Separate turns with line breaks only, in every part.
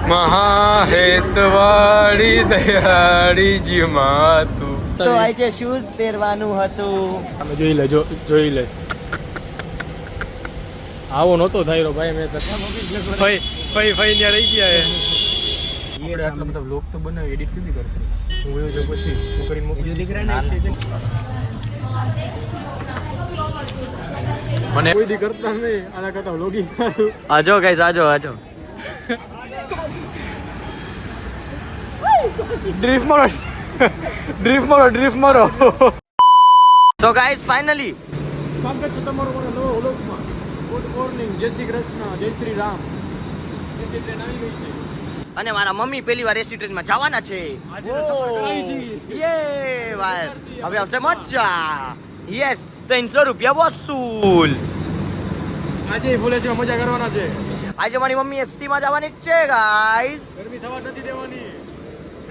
મહાહેતવાળી દયાળી જી માતું
તો આજે શૂઝ પહેરવાનું હતું.
અમે જોઈ લે આવો નહોતો થાય ભાઈ મેં ફઈ ત્યાં રહી ગયા આપણે આટલા બધા વ્લોગ તો બનાવી એડિટ કેવી કરશે હું ગયો તો પછી હું કરીને મોકલી મને કોઈ દી કરતા નહીં આના કરતા વ્લોગિંગ કરું.
આજો ગાઈસ આજો ડ્રીફ મારો સો ગાઈસ ફાઇનલી
સ્વાગત છે તમારું મારા નવા વ્લોગમાં. ગુડ મોર્નિંગ, જય શ્રી કૃષ્ણ, જય શ્રી રામ. એસી ટ્રેન આવી ગઈ છે
અને મારા મમ્મી પહેલી વાર એસી ટ્રેનમાં જવાના છે.
આજે તો સફર કરાવી છે.
યે ભાઈ હવે આવશે મજા. યસ 300 રૂપિયા વસૂલ.
આજે ફુલેસીમાં મજા કરવાના છે.
આજે મારી મમ્મી એસી માં જવાની જ છે ગાઈસ.
ગરમી થવા નથી દેવાની.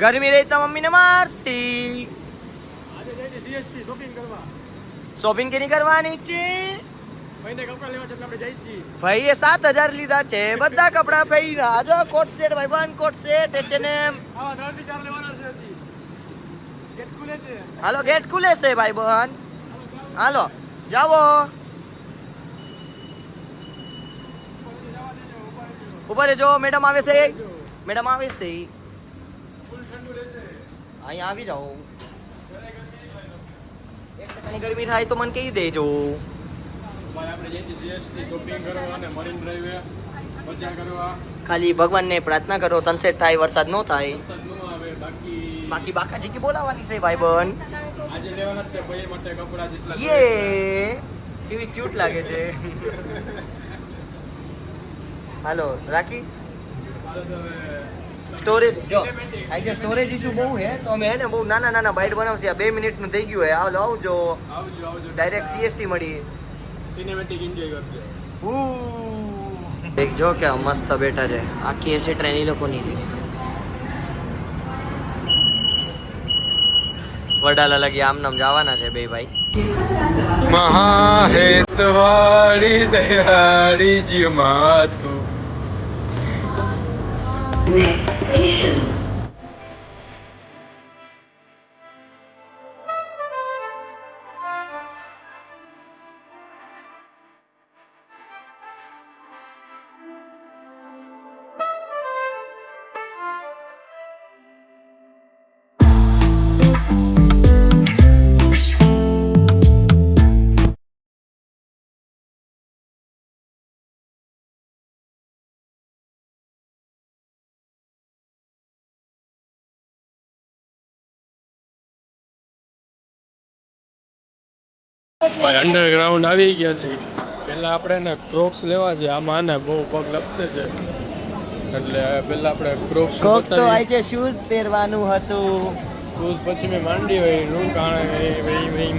ગરમી રહી તો મમ્મીને મારસી.
આજે જઈ છે સીએસટી શોપિંગ કરવા.
શોપિંગ કેની કરવાની છે?
ભાઈને કપડાં લેવા છે એટલે આપણે જઈ છીએ.
ભાઈએ 7000 લીધા છે બધા કપડા પહેર્યા. આજો કોટ સેટ ભાઈ બન કોટ સેટ H&M.
આવા 3 થી 4 લેવાના છે હજી. ગેટ ખુલે છે.
હાલો ગેટ ખુલે છે ભાઈ બન. હાલો જાવો. ઉપર જો મેડમ આવે છે. મેડમ આવે છે.
ફૂલ ઠંડુ રહેશે.
અહીંયા આવી જાઓ. એક ટકાની ગરમી થાય તો મને કહી દેજો.
ભાઈ આપણે જઈએ છીએ સીએસટી શોપિંગ કરવા અને મરીન ડ્રાઈવે મજા કરવા.
ખાલી ભગવાનને પ્રાર્થના કરો સનસેટ થાય વરસાદ ન થાય.
વરસાદ ન આવે.
બાકી બાકાજી કી બોલાવાની છે ભાઈ બન.
આજે લેવાના જ છે ભાઈ માટે કપડાં જેટલા
યે કેવી ક્યુટ લાગે છે. હાલો રાખી સ્ટોરેજ જો આજે સ્ટોરેજ ઇશ્યુ બહુ છે તો અમે હે ને બહુ નાના બાઇટ બનાવશે. આ 2 મિનિટનું થઈ ગયું હે. હાલો આવજો
આવજો
ડાયરેક્ટ સીએસટી મળી.
સિનેમેટિક એન્જોય કરજો.
એક જો કે મસ્ત બેઠા છે. આખી એસી ટ્રેન ઈ લોકોની વડાલા લગી આમ નામ જવાના છે બે ભાઈ.
મહાહેતવાળી દયાળી જી માતું ભાઈ અંડરગ્રાઉન્ડ આવી ગયા છે. પહેલા આપણે ને ક્રોક્સ લેવા છે. આમાં ને બહુ પગ લપસે છે એટલે પહેલા આપણે ક્રોક્સ
કોક તો આજે શૂઝ પહેરવાનું હતું.
શૂઝ પછી મેં માંડી હોય રૂમ કાણે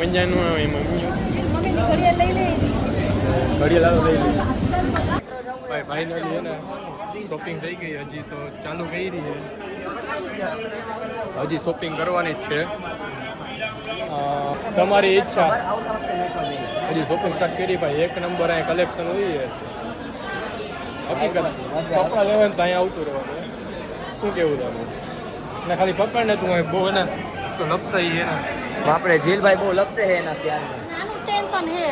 મંજાનું આવે મમ્મી ઘડિયાળ લઈ લે. ભાઈ ફાઇનલી હે ને શોપિંગ થઈ ગઈ. હજી તો ચાલુ કરી છે. હજી શોપિંગ કરવાની જ છે. તમારી ઈચ્છા. હજી શોપિંગ સ્ટાર્ટ કરી ભાઈ. એક નંબર અહીંયા કલેક્શન હોય છે. હકીકત કપડા લેવાય ને તો અહીંયા આવતું રહેવાનું. શું કેવું તારું? ને ખાલી પકડ ને તું બહુ ને તો લપસાઈ છે ને.
આપણે જીલભાઈ બહુ લપસે છે એના પ્યારમાં.
નાનું ટેન્શન હે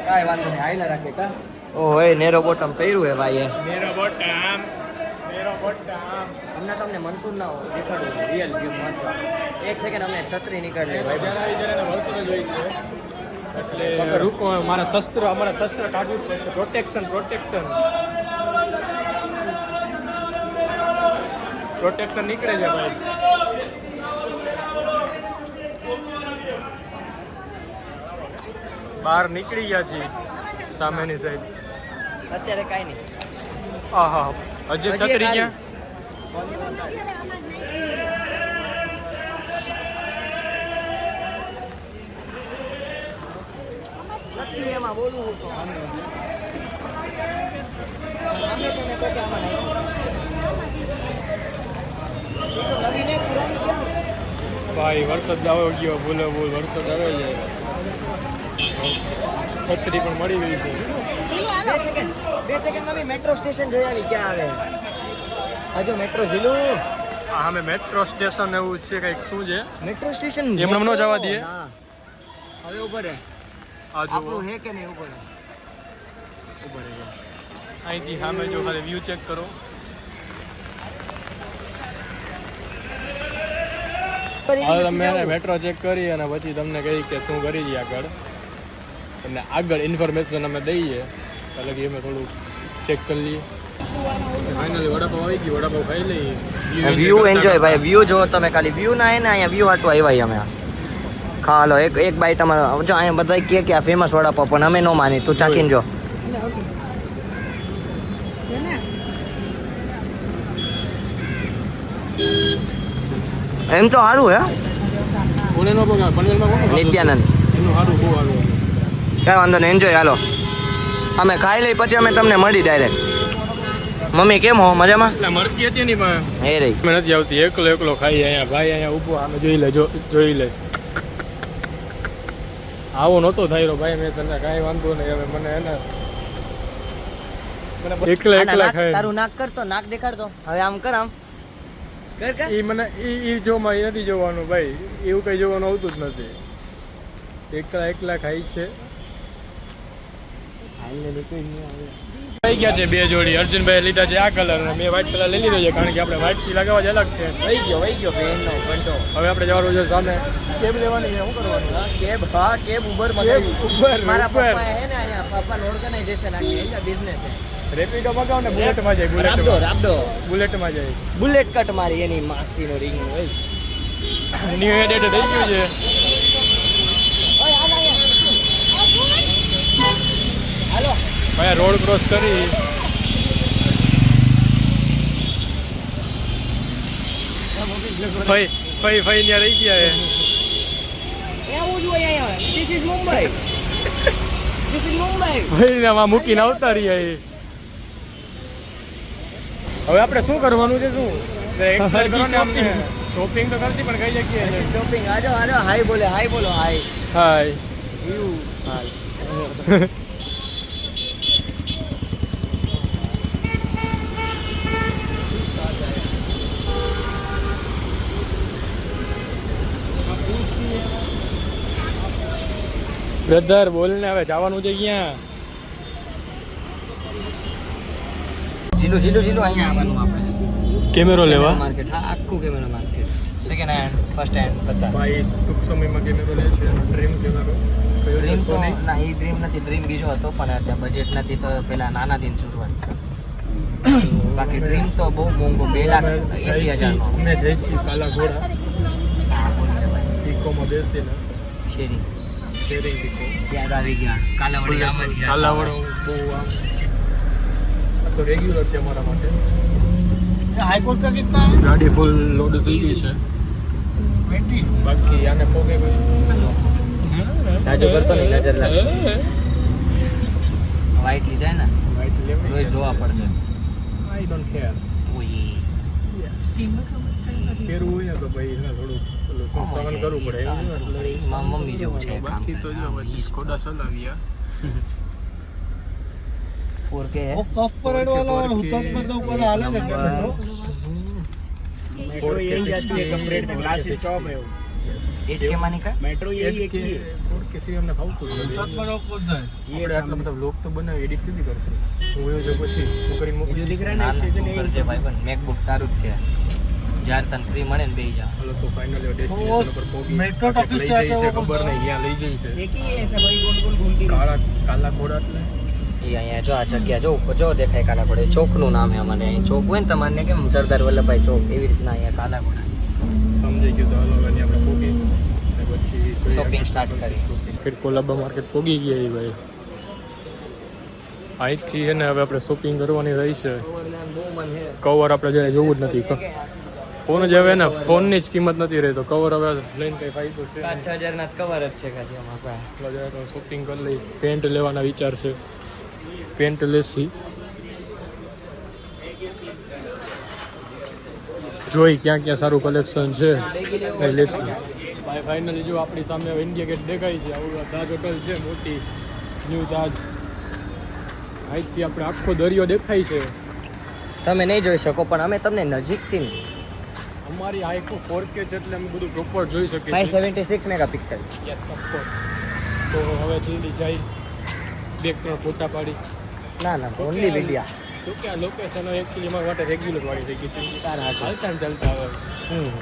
કાંઈ વાંધો નહીં હાઈલા રાખે કા. ઓહો એ નેરો બોટમ પહેર્યું હે ભાઈ એ.
મેરો બોટમ.
અમને તમને મનસૂર ના દેખાડું રિયલ ગેમ વાંચવા. એક સેકન્ડ અમને છત્રી નીકળે ભાઈ.
જ્યારે આવી જ્યારે વર્ષો જ હોય છે એટલે રૂકો અમારા શસ્ત્ર કાઢવું પડશે. પ્રોટેક્શન નીકળે છે ભાઈ. બહાર નીકળી ગયા છીએ સામેની સાઈડ.
અત્યારે કાંઈ નહીં.
આહા હજી છત્રી ગયા.
નથી એમાં બોલવું તો
ભાઈ વરસાદ આવે ગયો. બોલો વરસાદ આવે જાય. છત્રી પણ મળી ગઈ છે.
બે સેકન્ડમાં બી મેટ્રો સ્ટેશન જોઈ આવી ક્યાં આવે હજુ મેટ્રો ઝીલું
હા અમે મેટ્રો સ્ટેશન એવું છે કંઈક શું છે
મેટ્રો સ્ટેશન
એમને ન જવા દઈએ
હવે ઉપર હે
આ જો
આપણું હે કે નહીં ઉપર
અહીંથી સામે જો ખાલી વ્યૂ ચેક કરો હવે તમે મેટ્રો ચેક કરી અને પછી તમને કહી કે શું કરી દઈએ આગળ તમને આગળ ઇન્ફોર્મેશન અમે દઈએ એટલે કે અમે થોડું ચેક કરી લઈએ ફાઇનલી વડાપાવ આવી ગયું વડાપાવ ખાઈ લઈએ
વ્યૂ એન્જોય ભાઈ વ્યૂ જો તમે ખાલી વ્યૂ ના હે ને અહીંયા વ્યૂ હાટવા આવ્યા અમે ખા લો એક બાઈટ અમારો જો અહીંયા બધા કે આ ફેમસ વડાપાવ પણ અમે ન માની તું ચાખીને જો એમ તો સારું હે
કોનેનો પગાર પનવેલમાં કોનો
નિત્યાનંદ
એનું સારું બહુ સારું
કાંઈ વાંધો નહીં એન્જોય હાલો અમે ખાઈ લઈ પછી અમે તમને મળી ડાયરેક્ટ મમ્મી કેમ હો મજામાં
એટલે મરચી હતી ની પણ
એ રહી
મેં નથી આવતી એકલો ખાઈ અહીંયા ભાઈ અહીંયા ઊભો આમે જોઈ લે જોઈ લે આવો નહોતો થાય રો ભાઈ મેં તને કાંઈ વાંધો નહીં હવે મને એને એકલા ખાય
તારું નાક કર તો નાક દેખાડ તો હવે આમ કર આમ કર
એ મને એ જોમાં એ નથી જોવાનું ભાઈ એવું કઈ જોવાનું આવતું જ નથી એકલા ખાઈ છે થઈ ગયા છે બે જોડી અર્જુનભાઈ લીધા છે આ કલર અને મેં વ્હાઈટ કલર લઈ લીધો છે કારણ કે આપણે વ્હાઈટ થી લગાવવા જ અલગ છે
વહી ગયો બેનનો ઘંટો
હવે આપણે જવાનું છે સામે કેબ લેવાની છે શું કરવાનું
કેબ ઉબર
ઉબર
મારા પપ્પા હે ને અહીંયા પપ્પા ઓર્ગનાઇઝેશન આખી એનો બિઝનેસ છે
રેપિડો મગાવ ને બુલેટમાં જાય બુલેટમાં જાય
બુલેટ કટ મારી એની માસીનો રિંગ હોય
ન્યુ એડેટ થઈ ગયું છે
હાલો
ભાઈ રોડ ક્રોસ કરી ફઈ ત્યાં રહી ગયા
એવું જ હોય અહીંયા ધીસ ઇઝ મુંબઈ
ભાઈ આમાં મૂકીને આવતા રહ્યા હવે આપણે શું કરવાનું છે શું શોપિંગ તો કરતી પણ કઈ જગ્યાએ
શોપિંગ આજો હાય બોલો હાય યુ હાય
બ્રધર બોલ ને હવે જવાનું છે ક્યાં
જીલું અહીંયા આવવાનું આપણે
કેમેરો લેવા
માર્કેટ હા આખું કેમેરો market second hand first hand બધા
ભાઈ ટૂંક સમયમાં કેમેરો લે છે ડ્રીમ કેમેરો
ડ્રીમ તો ના એ ડ્રીમ નથી ડ્રીમ બીજો હતો પણ ત્યાં બજેટ નથી તો પેલા નાનાથી શરૂઆત બાકી ડ્રીમ તો બહુ મોંઘો 2,80,000
અમે જઈ છીએ કાલા ઘોડા ઇકોમાં બેસીને શેરિંગ ઇકો
યાદ આવી ગયા કાલાવડી આમ જ ગયા
કાલાવડો બહુ આમ તો રેગ્યુલર છે અમારા માટે
हाईकोर्ट का कितना है
गाड़ी फुल लोड થઈ ગઈ છે 20 બાકી આને પોગે કોઈ
સાજો કરતો નહીં નજર લાગશે વ્હાઈટ લીધા ને
વ્હાઈટ લેવી
રોજ ધોવા પડશે
આઈ ડોન્ટ કેર
ઓય
પેરું હોય ને તો ભાઈ એને થોડું સહન કરવું પડે એટલે
મમ્મી જેવું છે
બાકી તો જો પછી સ્કોડા ચલાવ્યા
4K है
कॉर्पोरेट वाला और हुतात्मा चौक वाला अलग है क्या मेट्रो
मेट्रो यही जाती है कंप्लीट में लास्ट स्टॉप है वो 8K मानी का मेट्रो यही है कि
કિસી અમને ફાવતું નથી
हुतात्मा चौक कौन सा है
આપણે આટલા બધા વ્લોગ તો બનાવી એડિટ કેવી કરશે હું એવું જો પછી હું કરીને મોકલી
दिख रहा है ना स्टेशन यही है भाई बन मैकबुक તારું જ છે જ્યારે તને ફ્રી મળે ને બેહી જા
હાલો તો ફાઇનલી ડેસ્ટિનેશન પર પહોંચી
मेट्रो टॉकीज से आता है वो
ખબર નહીં ક્યાં લઈ જઈ છે
एक ही है ऐसा भाई गोल गोल घूमती
કાલા ઘોડા એટલે
એ અહીંયા જો આ જગ્યા જો દેખાય કાલા ઘોડા ચોકનું નામ છે અમારે અહીં ચોક હોય ને તમારે કેમ સરદાર વલ્લભભાઈ ચોક એવી રીતના અહીંયા કાલા ઘોડા
સમજાઈ ગયું તો હાલો અને આપણે પહોંચી અને પછી
શોપિંગ સ્ટાર્ટ કરી
માર્કેટ કોલાબા માર્કેટ પહોંચી ગયા એ ભાઈ અહીંથી છે ને હવે આપણે શોપિંગ કરવાની રહી છે
બહુ મન છે
કવર આપણે જ્યારે જોવું જ નથી ફોન જ હવે ને ફોનની જ કિંમત નથી રહી તો કવર હવે લઈને કંઈ ફાયદો છે
5,000 ના કવર જ છે કાજી અમારા પાસે
એટલે જ્યારે તો શોપિંગ કરી લઈ પેન્ટ લેવાના વિચાર છે પેન્ટ લેસી જોઈ ક્યાં ક્યાં સારું કલેક્શન છે એ લેસી ભાઈ ફાઇનલી જો આપણી સામે ઇન્ડિયા ગેટ દેખાય છે આવું તાજ હોટલ છે મોટી ન્યૂ તાજ અહીંથી આપણે આખો દરિયો દેખાય છે.
તમે નહીં જોઈ શકો પણ અમે તમને નજીકથી
અમારી આઈફોન 4K છે એટલે અમે બધું પ્રોપર જોઈ શકીએ.
576 મેગાપિક્સલ.
Yes of course. તો હવે જલ્દી જઈ 2-3 ફોટા પાડી.
ના ઓનલી વિડિયા.
તો કે આ લોકેશન એકચ્યુઅલી મારા માટે રેગ્યુલર વાળી થઈ ગઈ છે.
તારા હાથે.
હાલતા ને ચાલતા આવે.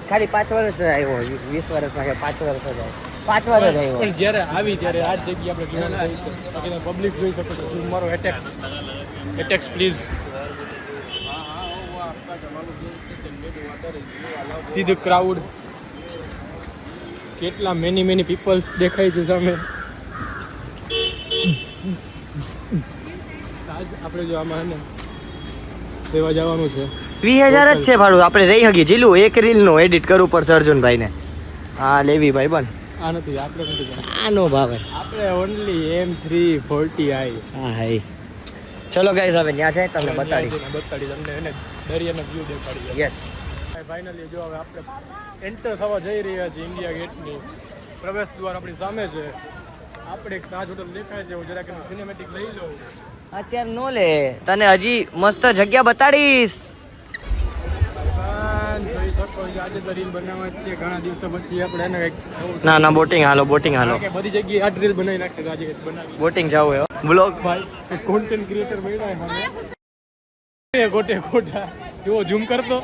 ખાલી 5 વર્ષ આવ્યો 20 વર્ષમાં કે 5 વર્ષ જ આવ્યો 5 વર્ષ આવ્યો.
પણ જ્યારે આવી ત્યારે આ જ જગ્યાએ આપણે જોવાનું થઈ છે. બાકી પબ્લિક જોઈ શકો છો. મારો attacks please. See the crowd. કેટલા મેની પીપલ્સ દેખાય છે સામે. આજ આપણે જો આમાં ને સેવા જવાનું છે.
20,000 જ છે ભાડું. આપણે રહી હગી જીલું એક રીલનું એડિટ કરવું પડશે અર્જુનભાઈને. હા લેવી ભાઈ બન.
આ નથી આપણે નથી જવાનું.
આ નો ભાવે.
આપણે ઓનલી M340i.
હા હાઈ. ચલો ગાઈસ હવે ત્યાં જાય તમને બતાડી
તમને એને દરિયાનો વ્યૂ દેખાડી.
યસ.
ફાઇનલી જો હવે આપણે એન્ટર થવા જઈ રહ્યા છીએ ઇન્ડિયા ગેટની પ્રવેશ દ્વાર આપણી સામે છે. આપણે એક તાજ હોટલ દેખાય છે. હું જરાક સિનેમેટિક લઈ લઉં.
અત્યારે નો લે તને હજી મસ્ત જગ્યા બતાડીશ.
જોઈ શકો છો આજે તો રીલ બનાવવા જ છે. ઘણા દિવસો પછી આપણે એને કંઈક
ના બોટિંગ હાલો
કે બધી જગ્યાએ આ રીલ બનાવી નાખે. આજે કંઈક બનાવી
બોટિંગ જાવું હે બ્લોગ
ભાઈ કોન્ટેન્ટ ક્રિએટર બન્યા હવે ગોટા જો ઝૂમ કરતો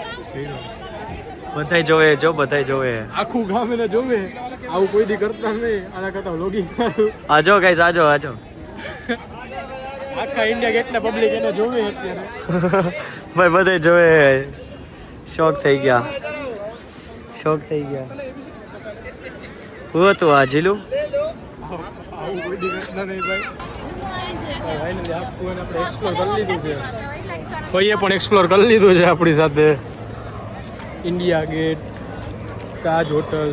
બધાય જોવે બધાય જોવે.
આખું ગામ એને જોવે. આવું કોઈ દી કરતા નહીં. આના કરતા વ્લોગિંગ કરું.
આજો ગાઈસ આજો
આખા ઇન્ડિયા ગેટના પબ્લિક એને જોવે અત્યારે.
ભાઈ બધાય જોવે. શોક થઈ ગયા. હું હતું આ જીલું.
આવું કોઈ દી કરતા નહીં ભાઈ. ફાઇનલી આખું આપણે એક્સપ્લોર કરી લીધું છે. ફઈએ પણ એક્સપ્લોર કરી લીધું છે આપણી સાથે. ઇન્ડિયા ગેટ, તાજ હોટલ,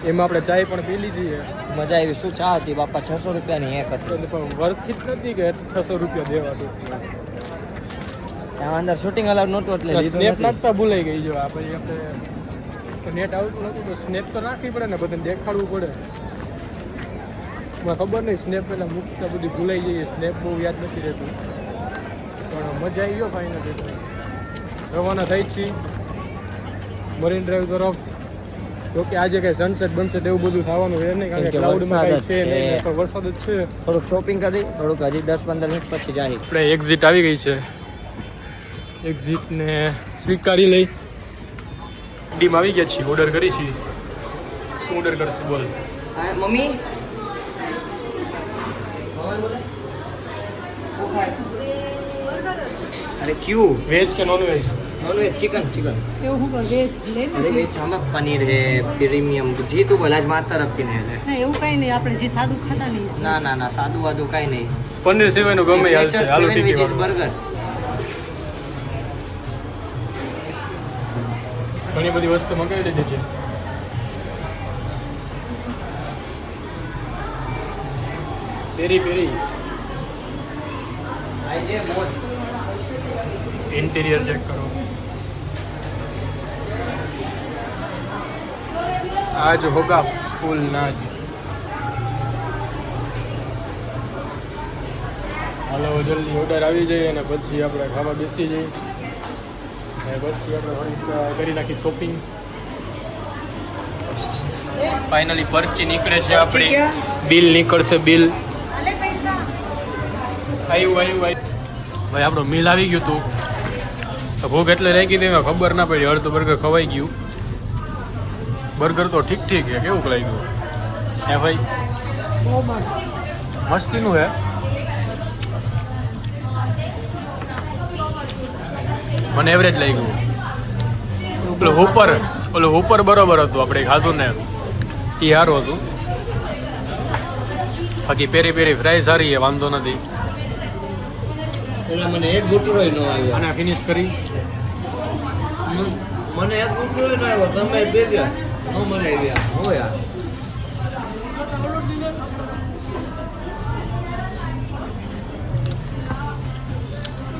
એમાં આપણે ચાય પણ પી લીધી છે.
મજા આવી. શું ચા હતી બાપા? 600 રૂપિયાની એક હતી.
એટલે પણ વર્થિત નથી કે 600 રૂપિયા દેવાનું.
ત્યાં અંદર શૂટિંગ અલાઉડ નહોતું એટલે
સ્નેપ નાખતા ભૂલાઈ ગઈ. જો આ પછી આપણે નેટ આવતું નહોતું તો સ્નેપ તો નાખવી પડે ને, બધાને દેખાડવું પડે. મને ખબર નહીં સ્નેપ પહેલાં મૂકતા બધી ભૂલાઈ જઈએ. સ્નેપ બહુ યાદ નથી રહેતું. પણ મજા આવી ગયો ફાઇનલી. રવાના થઈ છીએ મરીન ડ્રાઈવ તરફ. જોકે આજે કંઈ સનસેટ બનસેટ એવું બધું થવાનું છે નહીં, કારણ કે ક્લાઉડમાં કંઈ છે નહીં, પણ વરસાદ જ છે.
થોડુંક શોપિંગ કરી થોડુંક હજી 10-15 મિનિટ પછી જાય.
આપણે એક્ઝિટ આવી ગઈ છે. એક્ઝિટને સ્વીકારી લઈ ડીમ આવી ગયા છીએ. ઓર્ડર કરી છીએ. શું ઓર્ડર કરશું બોલ?
મમ્મી અરે ક્યુ
વેજ કે નોન વેજ?
નોનવેજ ચિકન
એવું હું પણ વેજ લઈ
અરે વેજ આમાં પનીર હે પ્રીમિયમ જી તું બોલા જ માર તરફથી ને હે.
ના એવું કઈ નહીં, આપણે જે સાદું ખાતા નહીં.
ના સાદું વાદું કાંઈ નહીં.
પનીર સિવાયનું ગમે હાલશે. આલુ ટિક્કી વાળું.
બર્ગર
ઘણી બધી વસ્તુ મંગાવી લીધી છે. પેરી ઇન્ટિરિયર ચેક કરો. આજ હોગા ફૂલ નાચ. હાલો જલ્દી ઓર્ડર આવી જાય અને પછી આપણે ખાવા બેસી જઈએ. અને પછી આપણે કરી નાખી શોપિંગ. ફાઇનલી પરચી નીકળે છે આપણી. બિલ નીકળશે. બિલ આવ્યું. ભાઈ આપણું મિલ આવી ગયું હતું. ભૂખ એટલે રહી ગઈ હતી ખબર ના પડી. અડધું બર્ગર ખવાઈ ગયું. બર્ગર તો ઠીક છે. કેવું લાગ્યું હે ભાઈ? મસ્તીનું હે. મને એવરેજ લાગ્યું. ઓલું ઉપર બરોબર હતું. આપણે ખાધું ને એ સારું હતું. બાકી પેરી ફ્રાય સારી છે, વાંધો નથી.
મને એક ગુટરોય ન આવ્યો.
આને ફિનિશ કરી.
મને એક ગુટરોય ન આવ્યો. તમે બે ગયા નો મને આવ્યા. હો યાર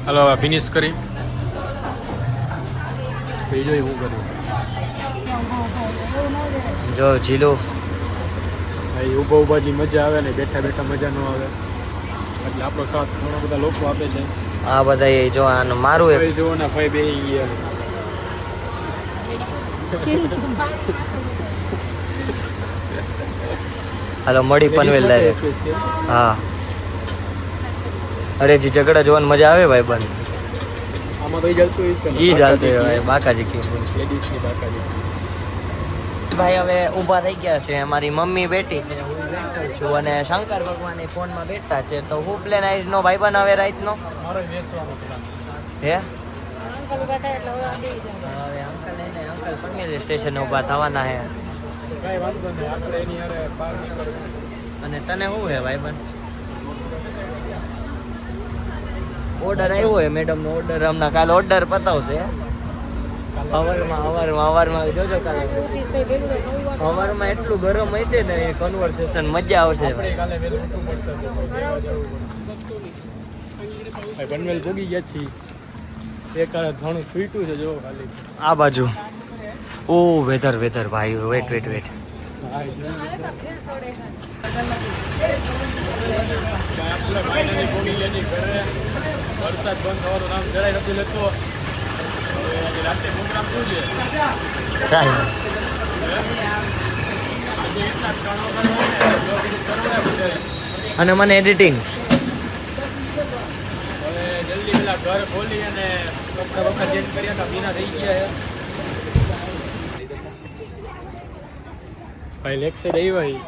હાલો હવે ફિનિશ કરી. બીજો હું કર્યું
જો જીલો
ભાઈ. ઊભા જે મજા આવે ને બેઠા મજા ન આવે. એટલે આપણો સાથ ઘણા બધા લોકો આપે છે.
આ બધા એ જો આનું મારું એ
ભાઈ જુઓ ને ભાઈ બે
હાલો મળી પનવેલ ડાયરેક્ટ. હા અરે જી ઝઘડા જોવાની મજા આવે ભાઈ બંધ.
આમાં તો ઈ ચાલતું હશે ને.
ઈ ચાલતું હોય ભાઈ બાકાજી કી
લેડીઝની બાકાજી.
ભાઈ હવે ઊભા થઈ ગયા છે. અમારી મમ્મી બેઠી છે, હું બેઠો છું અને શંકર ભગવાન એ ફોનમાં બેઠા છે. તો હું પ્લેન આવીશ નો ભાઈ બનાવે રાતનો
મારો બેસવાનો પ્લાન.
હે
અંકલ બેઠા એટલે હવે આ બેસી જાય.
હવે અંકલ એને અંકલ પનવેલ સ્ટેશન ઊભા થવાના છે.
કાંઈ વાંધો નહીં, આપણે એની હારે બહાર નીકળશું.
અને તને શું હે ભાઈ બન ઓર્ડર આવ્યો હોય મેડમનો ઓર્ડર હમણાં કાલે ઓર્ડર પતાવશે હવારમાં જોજો કાલે
ઓફિસ થઈ ભેગું થાય 9 વાગે.
હવારમાં એટલું ગરમ હશે ને એ કન્વર્સેશન મજા આવશે
આપણે કાલે વહેલું ઉઠવું પડશે તો ભાઈ બેવા જવું પડશે. ભાઈ પનવેલ ભોગી ગયા છીએ. એક ઘણું છૂટ્યું છે જો ખાલી.
આ બાજુ ઓ વેધર ભાઈ વેટ
હા,
હાલે તો ફેર છોડે છે.
આપણે ફાઇનલી ભોગી ગયા છીએ ઘરે. વરસાદ બંધ થવાનું નામ જરાય નથી લેતો. હવે આજે રાતે પ્રોગ્રામ શું છે? આજે એટલા ક્ષણો કરવા ને જો બીજું કરવા બધાય.
અને મને એડિટિંગ
હવે જલ્દી પેલા ઘર ખોલી અને કપડા વખત ચેન્જ કર્યા હતા ભીના થઈ ગયા છે. ભાઈ લેક સાઈડ આવ્યા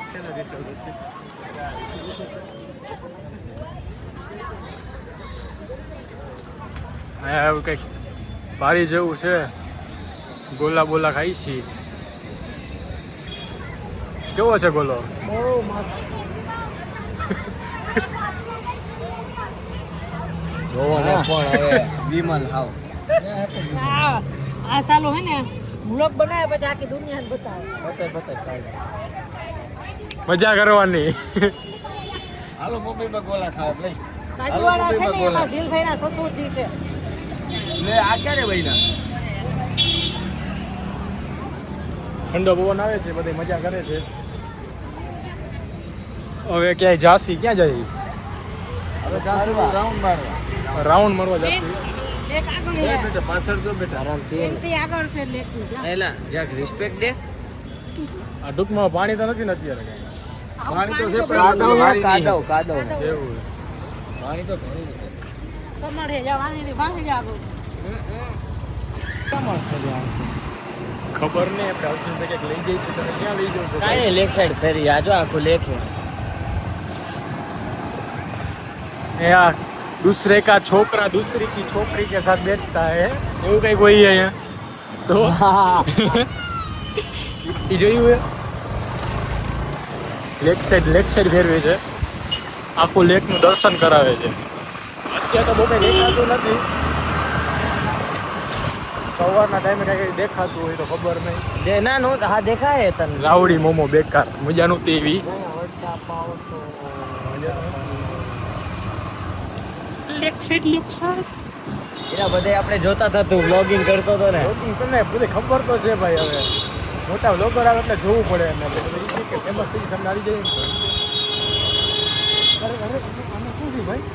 હા એવું કંઈક પારી જેવું છે. ગોલા બોલા ખાઈ છીએ. કેવો છે ગોલો?
બહુ મસ્ત.
જોવો ને પણ હવે વિમલ હાવ
આ સાલો હે ને વ્લોગ બનાવે પછી આખી દુનિયાને બતાવે.
મજા કરવાની.
હાલો મમ્મી પર ગોલા ખાવ લઈ
બાજુવાળા છે ને એમાં જીલભાઈના સસુરજી છે.
લે આ ક્યારે બઈના
ઠંડો પવન આવે છે, બધી મજા કરે છે. હવે ક્યાંય જાસી ક્યાં જાય?
હવે રાઉન્ડ મારવા
રાઉન્ડ મારવા જાસી.
લેક આગળ છે.
પાછળ જો બેટા
આરામથી
એમથી આગળ છે લેકનું જા.
એલા જાક રિસ્પેક્ટ દે
આ ટૂંકમાં પાણી તો નથી ને અત્યારે કાંઈ.
પાણી તો છે
બહુ
પણ
કાદવ
એવું
પાણી તો ઘણું છે.
તમારે જવાની ભાંગી જા આગળ.
ખબર નહીં. આપણે અર્જુન ભાઈ ક્યાંક લઈ જઈએ છીએ. તમે ક્યાં લઈ જાઓ છો?
કાંઈ લેક સાઈડ ફેરી આજો આખું લેક
એ આ दूसरे का छोकरा दूसरी की छोकरी के साथ बैठता है એવું કઈ કોઈ અહીંયા તો એ જોયું હે? લેક સાઈડ ફેરવે છે. આખું લેકનું દર્શન કરાવે છે. અત્યારે તો બહુ કંઈ દેખાતું નથી. સવારના ટાઈમે કંઈ દેખાતું હોય તો ખબર નહીં.
દે ના નો હા દેખાય તને
રાવડી મોમો બેકાર મજા નહોતી એવી.
એના બધે આપણે જોતા થતું વ્લોગિંગ કરતો હતો ને
તમને બધી ખબર તો છે ભાઈ. હવે મોટા બ્લોગર આવે એટલે જોવું પડે એમને. એટલે એ કે ફેમસ થઈ સામે આવી જાય ને તો. અરે આને શું થયું ભાઈ?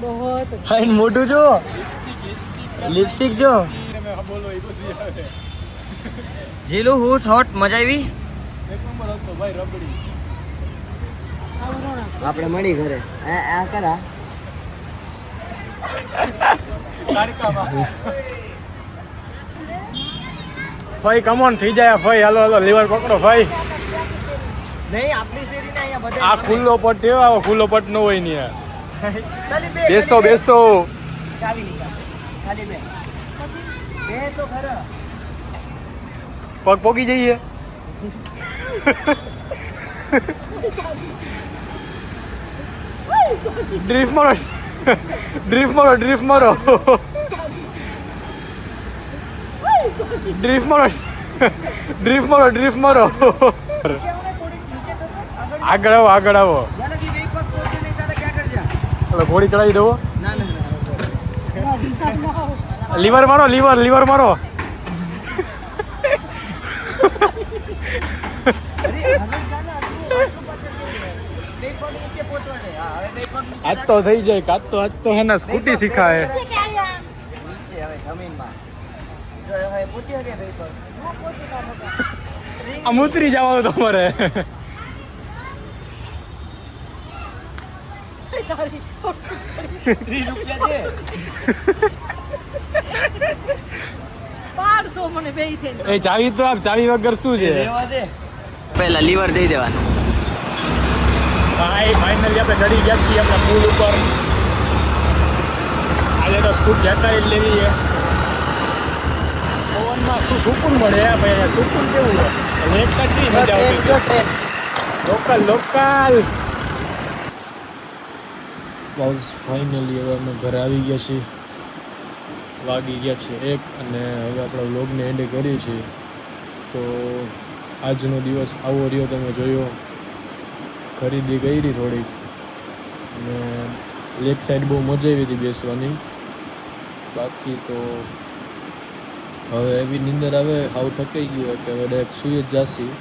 બહોત
હાઈન મોટું જો લિપસ્ટિક જો
તમે બોલો એ બધી આવે.
જીલુ હું શોટ મજા આવી
એક નંબર હતો ભાઈ રબડી.
આપણે મળી ઘરે આ કરા
તારકામાં ફઈ કમોન થઈ જાય ફઈ. હાલો હાલો લીવર પકડો ફઈ.
નહીં આપણી શેરી ને અહીંયા બધા
આ ખુલ્લો પટ એવો આવો ખુલ્લો પટ ન હોય ને યાર. બેસો બેસો.
ચાવી નીકાળ ખાલી બે તો ખરા
પગ પોગી જઈએ. ડ્રીફ મારો ડ્રીફ મારો ડ્રીફ મારો ડ્રીફ મારો ડ્રીફ મારો ડ્રીફ મારો. આગળ આવો આગળ આવો. હવે ઘોડી ચડાવી દો. લીવર મારો લીવર લીવર મારો.
પગ નીચે પહોંચવા દે. હા, હવે બે પગ નીચે
આજ તો થઈ જાય આજ તો હે ને સ્કૂટી શીખાય
છે કે આયા
નીચે હવે જમીનમાં. જો હવે પહોંચી શકે બે પગ.
ના પહોંચી ના મોટા
આમ ઉતરી જવાનું તમારે
તારી
30 રૂપિયા દે.
500 મને બે થઈને
એ ચાવી તો આપ ચાવી વગર શું છે
લેવા દે. પહેલા લીવર દઈ દેવાનું.
ભાઈ ફાઇનલી આપણે ચડી ગયા છીએ આપણા પુલ ઉપર આજે તો સ્કૂટ જતા જ લેવી છે પવનમાં શું સુકૂન મળે હે ભાઈ અહીંયા સુકૂન કેવું છે અને એક સાઈડ મજા આવતી
ટ્રેન.
લોકલ બસ ફાઇનલી હવે અમે ઘરે આવી ગયા છીએ વાગી ગયા છે 1 અને હવે આપણા વ્લોગને એન્ડ કરીએ છીએ તો આજનો દિવસ આવો રહ્યો તમે જોયો ખરીદી કરી થોડીક અને લેક સાઈડ બહુ મજા આવી હતી બેસવાની બાકી તો હવે એવી નીંદર આવે હાવ થકાઈ ગયું કે હવે ડાયરેક્ટ સૂઈ જ જાશી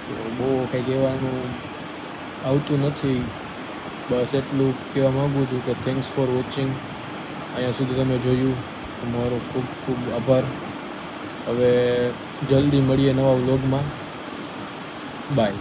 તો બહુ કંઈ કહેવાનું આવતું નથી બસ એટલું કહેવા માગું છું કે થેન્ક્સ ફોર વોચિંગ અહીંયા સુધી તમે જોયું તમારો ખૂબ ખૂબ આભાર હવે જલ્દી મળીએ નવા વ્લોગમાં બાય